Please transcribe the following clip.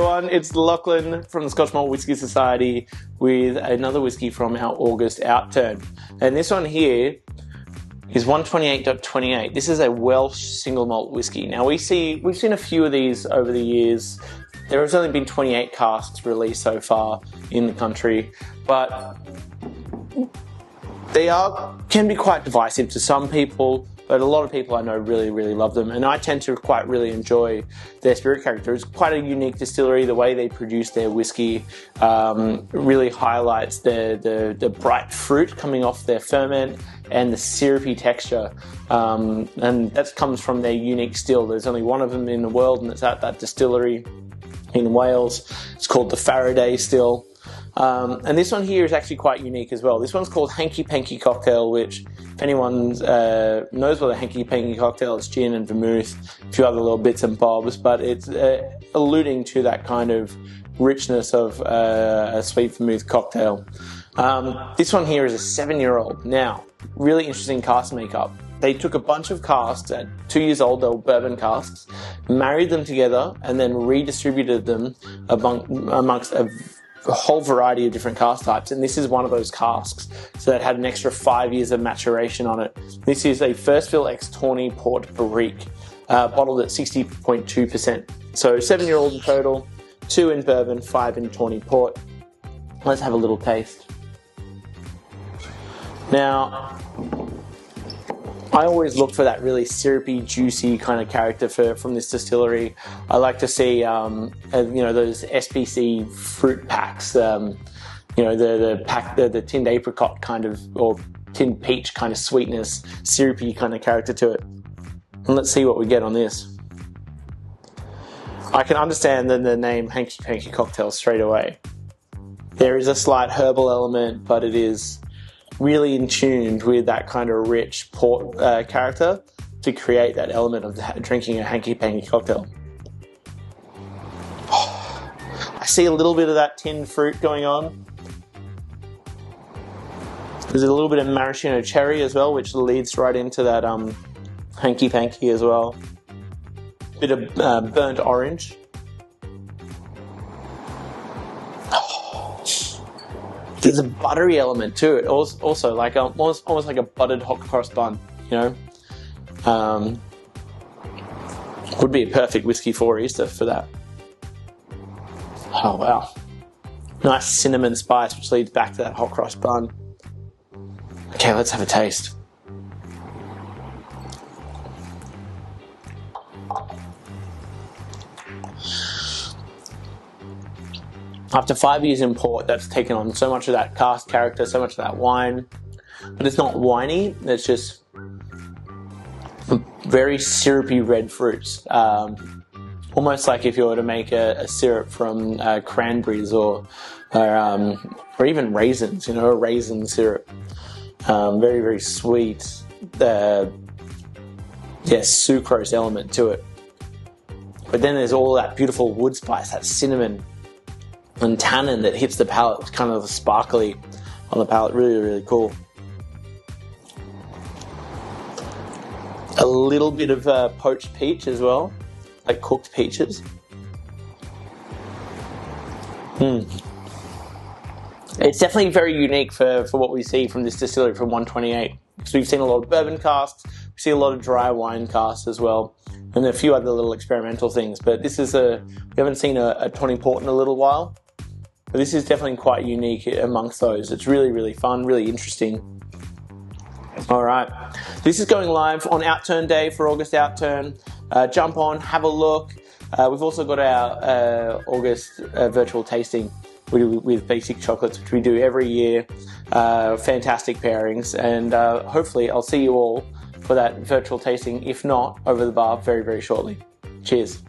everyone, it's Lachlan from the Scotch Malt Whisky Society with another whisky from our August Outturn. And this one here is 128.28. This is a Welsh single malt whisky. Now we've seen a few of these over the years. There has only been 28 casks released so far in the country, but they can be quite divisive to some people, but a lot of people I know really, really love them, and I tend to quite really enjoy their spirit character. It's quite a unique distillery. The way they produce their whiskey really highlights the bright fruit coming off their ferment and the syrupy texture, and that comes from their unique still. There's only one of them in the world, and it's at that distillery in Wales. It's called the Faraday still. And this one here is actually quite unique as well. This one's called Hanky-panky cocktail, which if anyone knows what a hanky-panky cocktail is, gin and vermouth, a few other little bits and bobs, but it's alluding to that kind of richness of a sweet vermouth cocktail. This one here is a 7-year-old. Now, really interesting cask makeup. They took a bunch of casks at 2 years old, they were bourbon casks, married them together, and then redistributed them amongst a whole variety of different cask types, and this is one of those casks, so that had an extra 5 years of maturation on it. This is a first fill Ex-Tawny port barrique, bottled at 60.2%. So 7-year-old in total, 2 in bourbon, 5 in Tawny port. Let's have a little taste. Now, I always look for that really syrupy, juicy kind of character from this distillery. I like to see, those SPC fruit packs. The tinned apricot kind of, or tinned peach kind of sweetness, syrupy kind of character to it. And let's see what we get on this. I can understand the name Hanky-panky cocktail straight away. There is a slight herbal element, but it is really in tune with that kind of rich port character to create that element of drinking a hanky-panky cocktail. I see a little bit of that tinned fruit going on. There's a little bit of maraschino cherry as well, which leads right into that hanky-panky as well. Bit of burnt orange. There's a buttery element to it, also like almost like a buttered hot cross bun, you know. Would be a perfect whiskey for Easter for that. Oh wow, nice cinnamon spice, which leads back to that hot cross bun. Okay, let's have a taste. After 5 years in port, that's taken on so much of that cask character, so much of that wine. But it's not winey, it's just very syrupy red fruits. Almost like if you were to make a syrup from cranberries or even raisins, you know, a raisin syrup. Very, very sweet, sucrose element to it. But then there's all that beautiful wood spice, that cinnamon and tannin that hits the palate. It's kind of sparkly on the palate. Really, really cool. A little bit of poached peach as well, like cooked peaches. It's definitely very unique for what we see from this distillery from 128. Because we've seen a lot of bourbon casks, we see a lot of dry wine casks as well, and a few other little experimental things. But this is we haven't seen a Tawny port in a little while. But this is definitely quite unique amongst those. It's really, really fun, really interesting. All right, this is going live on Outturn Day for August Outturn. Jump on, have a look. We've also got our August virtual tasting with basic chocolates, which we do every year. Fantastic pairings, and hopefully I'll see you all for that virtual tasting, if not over the bar very, very shortly. Cheers.